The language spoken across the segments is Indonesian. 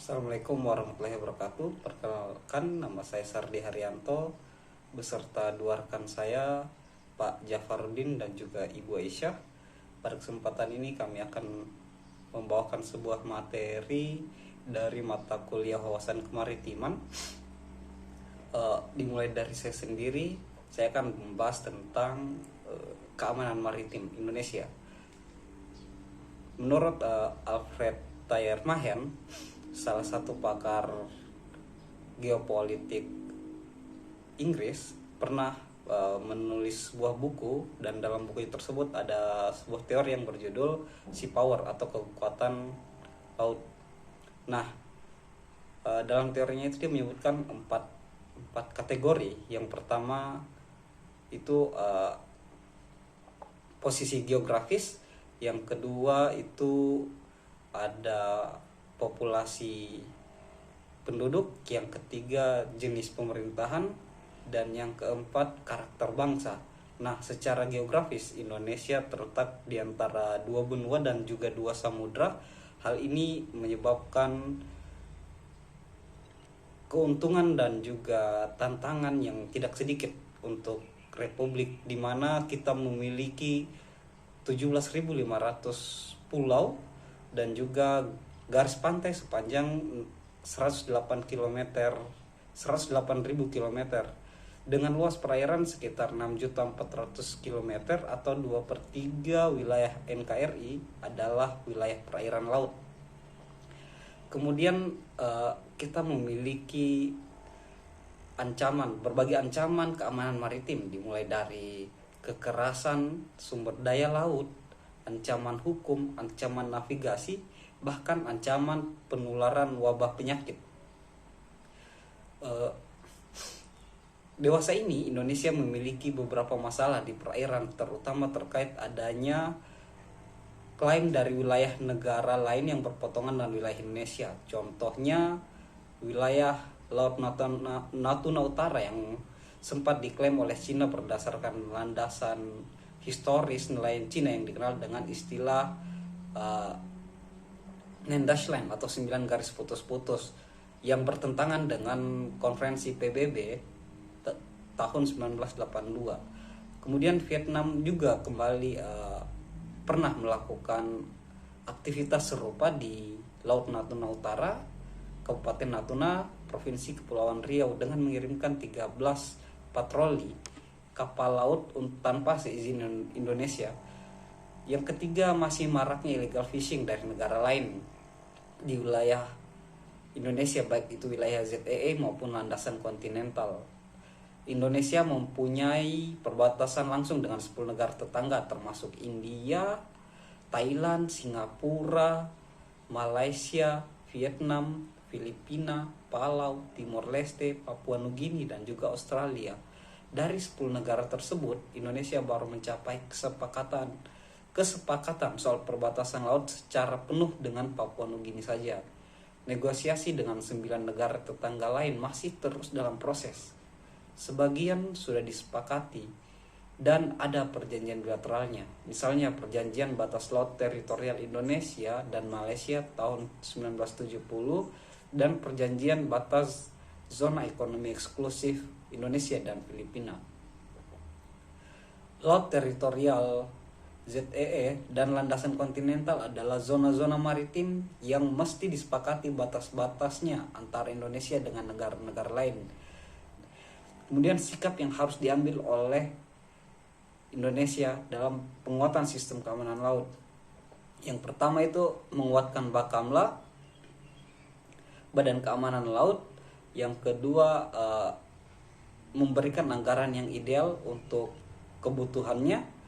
Assalamualaikum warahmatullahi wabarakatuh. Perkenalkan, nama saya Sardi Haryanto beserta dua rekan saya, Pak Jafarudin dan juga Ibu Aisyah. Pada kesempatan ini kami akan membawakan sebuah materi dari mata kuliah wawasan kemaritiman. Dimulai dari saya sendiri, saya akan membahas tentang keamanan maritim Indonesia. Menurut Alfred Thayer Mahen, salah satu pakar geopolitik Inggris, pernah menulis sebuah buku, dan dalam buku tersebut ada sebuah teori yang berjudul Sea Power atau kekuatan laut. Nah, dalam teorinya itu dia menyebutkan empat kategori. Yang pertama itu posisi geografis, yang kedua itu ada populasi penduduk, yang ketiga jenis pemerintahan, dan yang keempat karakter bangsa. Nah, secara geografis Indonesia terletak di antara dua benua dan juga dua samudra. Hal ini menyebabkan keuntungan dan juga tantangan yang tidak sedikit untuk Republik, di mana kita memiliki 17.500 pulau dan juga garis pantai sepanjang 108.000 km dengan luas perairan sekitar 6.400.000 km atau 2/3 wilayah NKRI adalah wilayah perairan laut. Kemudian kita memiliki berbagai ancaman keamanan maritim, dimulai dari kekerasan sumber daya laut, ancaman hukum, ancaman navigasi, bahkan ancaman penularan wabah penyakit. Dewasa ini Indonesia memiliki beberapa masalah di perairan, terutama terkait adanya klaim dari wilayah negara lain yang berpotongan dengan wilayah Indonesia. Contohnya wilayah Laut Natuna Utara yang sempat diklaim oleh Cina berdasarkan landasan historis nelayan Cina yang dikenal dengan istilah Nendashland atau 9 garis putus-putus, yang bertentangan dengan konferensi PBB tahun 1982. Kemudian Vietnam juga kembali pernah melakukan aktivitas serupa di Laut Natuna Utara, Kabupaten Natuna, Provinsi Kepulauan Riau, dengan mengirimkan 13 patroli kapal laut tanpa seizin Indonesia. Yang ketiga, masih maraknya illegal fishing dari negara lain di wilayah Indonesia, baik itu wilayah ZEE maupun landasan kontinental. Indonesia mempunyai perbatasan langsung dengan 10 negara tetangga termasuk India, Thailand, Singapura, Malaysia, Vietnam, Filipina, Palau, Timor Leste, Papua Nugini, dan juga Australia. Dari 10 negara tersebut, Indonesia baru mencapai kesepakatan soal perbatasan laut secara penuh dengan Papua Nugini saja. Negosiasi dengan 9 negara tetangga lain masih terus dalam proses. Sebagian sudah disepakati dan ada perjanjian bilateralnya. Misalnya perjanjian batas laut teritorial Indonesia dan Malaysia tahun 1970 dan perjanjian batas zona ekonomi eksklusif Indonesia dan Filipina. Laut teritorial ZEE dan landasan kontinental adalah zona-zona maritim yang mesti disepakati batas-batasnya antara Indonesia dengan negara-negara lain. Kemudian sikap yang harus diambil oleh Indonesia dalam penguatan sistem keamanan laut. Yang pertama itu menguatkan Bakamla, Badan Keamanan Laut. Yang kedua, memberikan anggaran yang ideal untuk kebutuhannya,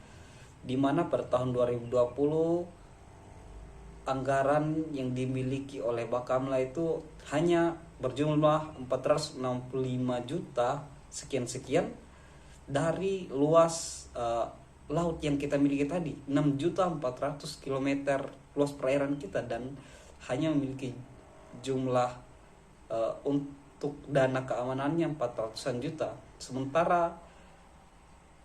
di mana pada tahun 2020 anggaran yang dimiliki oleh Bakamla itu hanya berjumlah 465 juta sekian dari luas laut yang kita miliki tadi, 6.400 km luas perairan kita, dan hanya memiliki jumlah untuk dana keamanannya 400-an juta. Sementara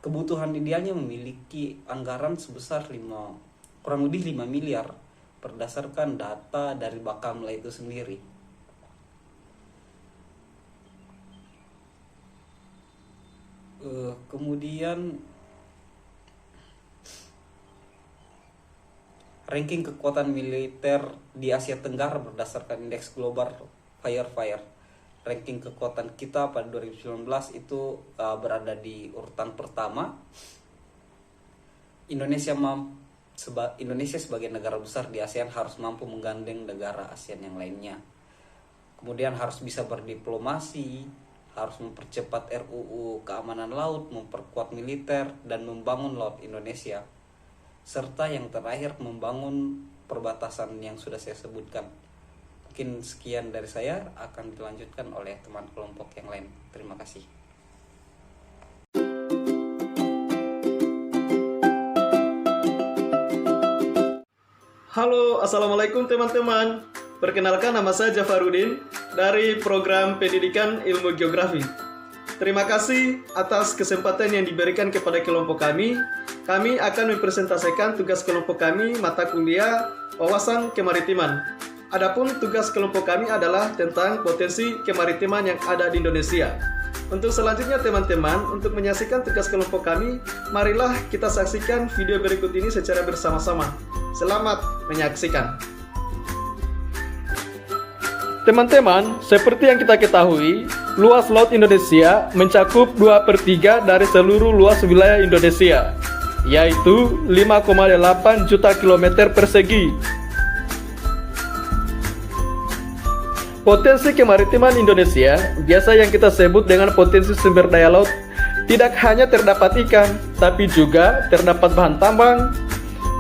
kebutuhan idealnya memiliki anggaran sebesar kurang lebih 5 miliar berdasarkan data dari Bakamla itu sendiri. Kemudian ranking kekuatan militer di Asia Tenggara berdasarkan indeks global Fire. Ranking kekuatan kita pada 2019 itu berada di urutan pertama. Indonesia sebagai negara besar di ASEAN harus mampu menggandeng negara ASEAN yang lainnya. Kemudian harus bisa berdiplomasi, harus mempercepat RUU keamanan laut, memperkuat militer, dan membangun laut Indonesia. Serta yang terakhir membangun perbatasan yang sudah saya sebutkan. Mungkin sekian dari saya, akan dilanjutkan oleh teman kelompok yang lain. Terima kasih. Halo, Assalamualaikum teman-teman. Perkenalkan, nama saya Jafarudin dari program Pendidikan Ilmu Geografi. Terima kasih atas kesempatan yang diberikan kepada kelompok kami. Kami akan mempresentasikan tugas kelompok kami mata kuliah wawasan kemaritiman. Adapun tugas kelompok kami adalah tentang potensi kemaritiman yang ada di Indonesia. Untuk selanjutnya teman-teman, untuk menyaksikan tugas kelompok kami, marilah kita saksikan video berikut ini secara bersama-sama. Selamat menyaksikan. Teman-teman, seperti yang kita ketahui, luas laut Indonesia mencakup 2/3 dari seluruh luas wilayah Indonesia, yaitu 5,8 juta kilometer persegi. Potensi kemaritiman Indonesia, biasa yang kita sebut dengan potensi sumber daya laut, tidak hanya terdapat ikan, tapi juga terdapat bahan tambang,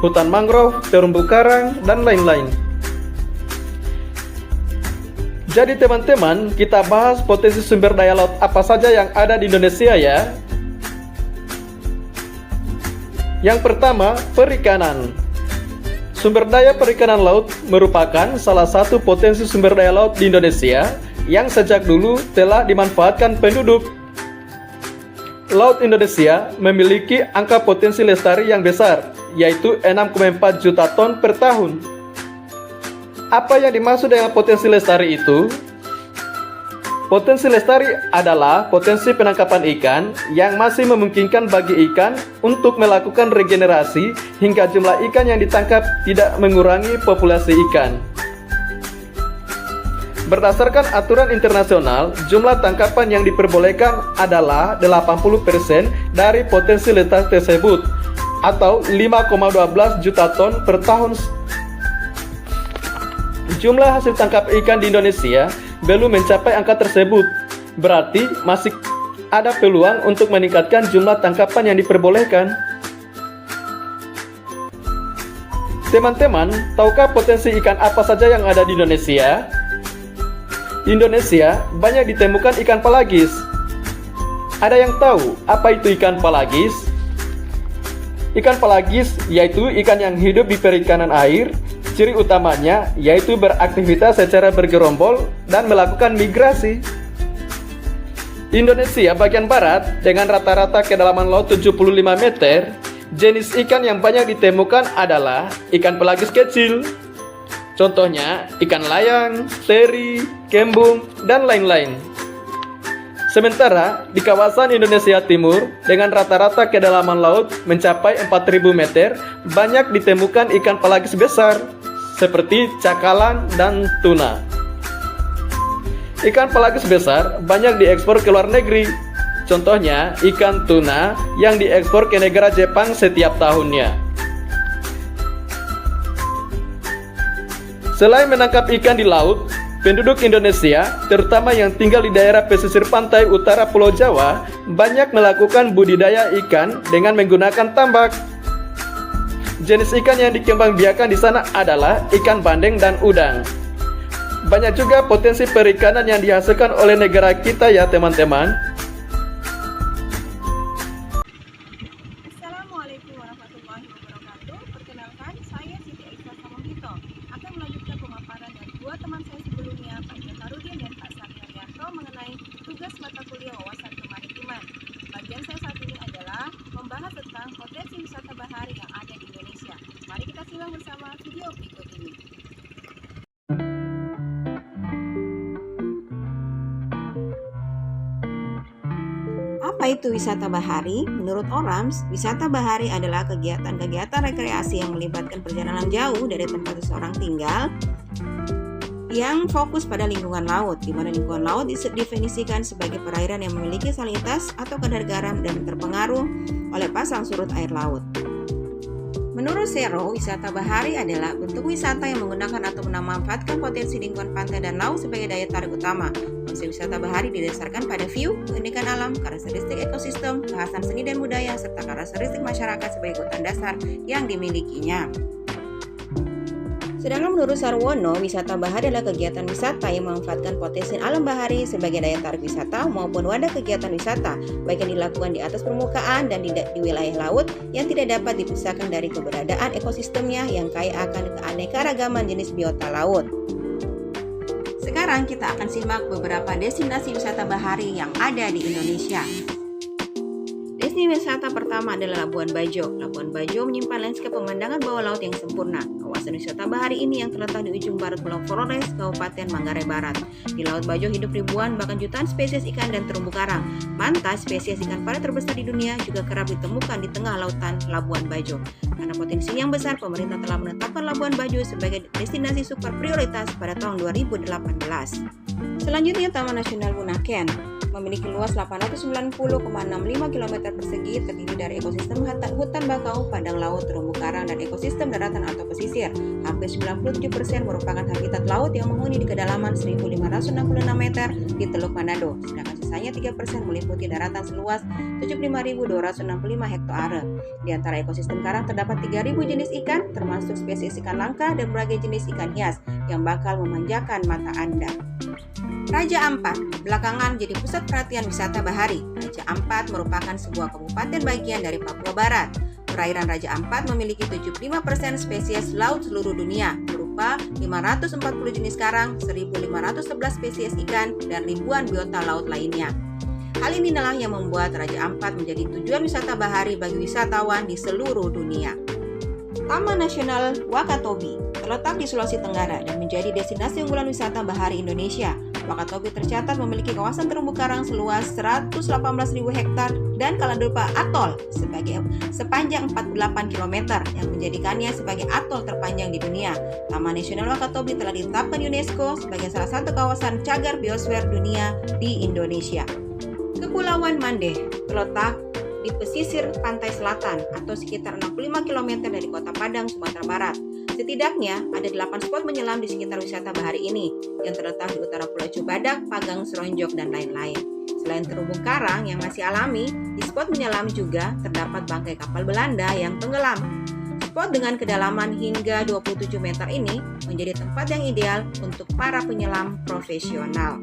hutan mangrove, terumbu karang, dan lain-lain. Jadi teman-teman, kita bahas potensi sumber daya laut apa saja yang ada di Indonesia ya. Yang pertama, perikanan. Sumber daya perikanan laut merupakan salah satu potensi sumber daya laut di Indonesia yang sejak dulu telah dimanfaatkan penduduk. Laut Indonesia memiliki angka potensi lestari yang besar, yaitu 6,4 juta ton per tahun. Apa yang dimaksud dengan potensi lestari itu? Potensi lestari adalah potensi penangkapan ikan yang masih memungkinkan bagi ikan untuk melakukan regenerasi hingga jumlah ikan yang ditangkap tidak mengurangi populasi ikan. Berdasarkan aturan internasional, jumlah tangkapan yang diperbolehkan adalah 80% dari potensi lestari tersebut, atau 5,12 juta ton per tahun. Jumlah hasil tangkap ikan di Indonesia belum mencapai angka tersebut, berarti masih ada peluang untuk meningkatkan jumlah tangkapan yang diperbolehkan. Teman-teman, tahukah potensi ikan apa saja yang ada di Indonesia? Di Indonesia banyak ditemukan ikan pelagis. Ada yang tahu apa itu ikan pelagis? Ikan pelagis yaitu ikan yang hidup di perikanan air. Ciri utamanya yaitu beraktivitas secara bergerombol dan melakukan migrasi. Indonesia bagian barat dengan rata-rata kedalaman laut 75 meter, jenis ikan yang banyak ditemukan adalah ikan pelagis kecil. Contohnya ikan layang, teri, kembung, dan lain-lain. Sementara di kawasan Indonesia Timur dengan rata-rata kedalaman laut mencapai 4.000 meter, banyak ditemukan ikan pelagis besar seperti cakalang dan tuna. Ikan pelagis besar banyak diekspor ke luar negeri. Contohnya ikan tuna yang diekspor ke negara Jepang setiap tahunnya. Selain menangkap ikan di laut, penduduk Indonesia, terutama yang tinggal di daerah pesisir pantai utara Pulau Jawa, banyak melakukan budidaya ikan dengan menggunakan tambak. Jenis ikan yang dikembangbiakan di sana adalah ikan bandeng dan udang. Banyak juga potensi perikanan yang dihasilkan oleh negara kita ya teman-teman. Assalamualaikum warahmatullahi wabarakatuh. Perkenalkan, saya Siti Aisyah Samohito akan melanjutkan pemaparan dari dua teman saya sebelumnya, Pak Jafarudin dan Pak Saryanto, mengenai tugas mata kuliah wawasan kemaritiman. Bagian saya saat ini adalah membahas tentang potensi wisata bahari yang ada di Indonesia. Mari kita simak bersama video berikut ini. Apa itu wisata bahari? Menurut ORAMS, wisata bahari adalah kegiatan-kegiatan rekreasi yang melibatkan perjalanan jauh dari tempat seseorang tinggal yang fokus pada lingkungan laut, di mana lingkungan laut didefinisikan sebagai perairan yang memiliki salinitas atau kadar garam dan terpengaruh oleh pasang surut air laut. Menurut Zero, wisata bahari adalah bentuk wisata yang menggunakan atau memanfaatkan potensi lingkungan pantai dan laut sebagai daya tarik utama. Konsep wisata bahari didasarkan pada view, keunikan alam, karakteristik ekosistem, bahasan seni dan budaya, serta karakteristik masyarakat sebagai kebutuhan dasar yang dimilikinya. Sedangkan menurut Sarwono, wisata bahari adalah kegiatan wisata yang memanfaatkan potensi alam bahari sebagai daya tarik wisata maupun wadah kegiatan wisata, baik yang dilakukan di atas permukaan dan di wilayah laut yang tidak dapat dipisahkan dari keberadaan ekosistemnya yang kaya akan keanekaragaman jenis biota laut. Sekarang kita akan simak beberapa destinasi wisata bahari yang ada di Indonesia. Destinasi wisata pertama adalah Labuan Bajo. Labuan Bajo menyimpan lanskap pemandangan bawah laut yang sempurna. Kawasan wisata bahari ini yang terletak di ujung barat Pulau Flores, Kabupaten Manggarai Barat. Di Laut Bajo hidup ribuan bahkan jutaan spesies ikan dan terumbu karang. Mantas, spesies ikan pari terbesar di dunia juga kerap ditemukan di tengah lautan Labuan Bajo. Karena potensi yang besar, pemerintah telah menetapkan Labuan Bajo sebagai destinasi super prioritas pada tahun 2018. Selanjutnya, Taman Nasional Bunaken memiliki luas 890,65 km persegi, terdiri dari ekosistem hutan bakau, padang laut, terumbu karang, dan ekosistem daratan atau pesisir. Hampir 97% merupakan habitat laut yang menghuni di kedalaman 1.566 meter di Teluk Manado, sedangkan sisanya 3% meliputi daratan seluas 75.265 hektare. Di antara ekosistem karang terdapat 3.000 jenis ikan, termasuk spesies ikan langka dan berbagai jenis ikan hias yang bakal memanjakan mata Anda. Raja Ampat belakangan menjadi pusat perhatian wisata bahari. Raja Ampat merupakan sebuah kabupaten bagian dari Papua Barat. Perairan Raja Ampat memiliki 75% spesies laut seluruh dunia, berupa 540 jenis karang, 1.511 spesies ikan, dan ribuan biota laut lainnya. Hal inilah yang membuat Raja Ampat menjadi tujuan wisata bahari bagi wisatawan di seluruh dunia. Taman Nasional Wakatobi terletak di Sulawesi Tenggara dan menjadi destinasi unggulan wisata bahari Indonesia. Wakatobi tercatat memiliki kawasan terumbu karang seluas 118.000 hektar dan Kalandupa Atol sepanjang 48 km yang menjadikannya sebagai atol terpanjang di dunia. Taman Nasional Wakatobi telah ditetapkan UNESCO sebagai salah satu kawasan cagar biosfer dunia di Indonesia. Kepulauan Mandeh terletak di pesisir pantai selatan atau sekitar 65 km dari kota Padang, Sumatera Barat. Setidaknya ada 8 spot menyelam di sekitar wisata bahari ini yang terletak di utara Pulau Cibadak, Pagang, Seronjok, dan lain-lain. Selain terumbu karang yang masih alami, di spot menyelam juga terdapat bangkai kapal Belanda yang tenggelam. Spot dengan kedalaman hingga 27 meter ini menjadi tempat yang ideal untuk para penyelam profesional.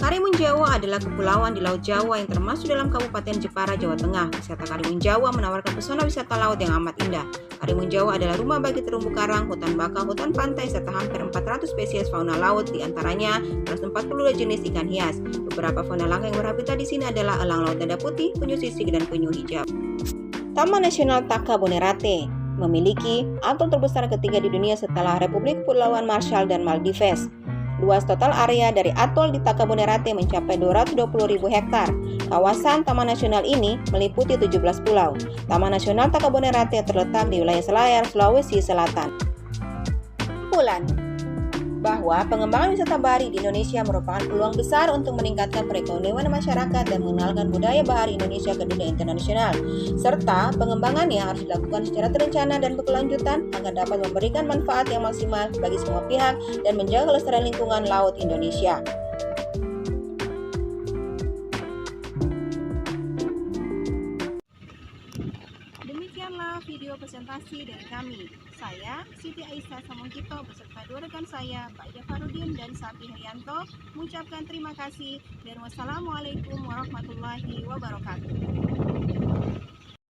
Karimun Jawa adalah kepulauan di Laut Jawa yang termasuk dalam Kabupaten Jepara, Jawa Tengah. Wisata Karimun Jawa menawarkan pesona wisata laut yang amat indah. Karimun Jawa adalah rumah bagi terumbu karang, hutan bakau, hutan pantai, serta hampir 400 spesies fauna laut, di antaranya 142 jenis ikan hias. Beberapa fauna langka yang berhabitat di sini adalah elang laut dada putih, penyu sisik, dan penyu hijau. Taman Nasional Taka-Bonerate memiliki atol terbesar ketiga di dunia setelah Republik Kepulauan Marshall dan Maldives. Luas total area dari atol di Taka-Bonerate mencapai 220.000 hektar. Kawasan Taman Nasional ini meliputi 17 pulau. Taman Nasional Taka-Bonerate terletak di wilayah Selayar, Sulawesi Selatan. Kesimpulan bahwa pengembangan wisata bahari di Indonesia merupakan peluang besar untuk meningkatkan perekonomian masyarakat dan mengenalkan budaya bahari Indonesia ke dunia internasional, serta pengembangannya harus dilakukan secara terencana dan berkelanjutan agar dapat memberikan manfaat yang maksimal bagi semua pihak dan menjaga kelestarian lingkungan laut Indonesia. Demikianlah video presentasi dari kami. Saya, Siti Aisyah Samongkito, beserta dua rekan saya, Pak Jafarudin dan Sapi Haryanto, mengucapkan terima kasih dan wassalamualaikum warahmatullahi wabarakatuh.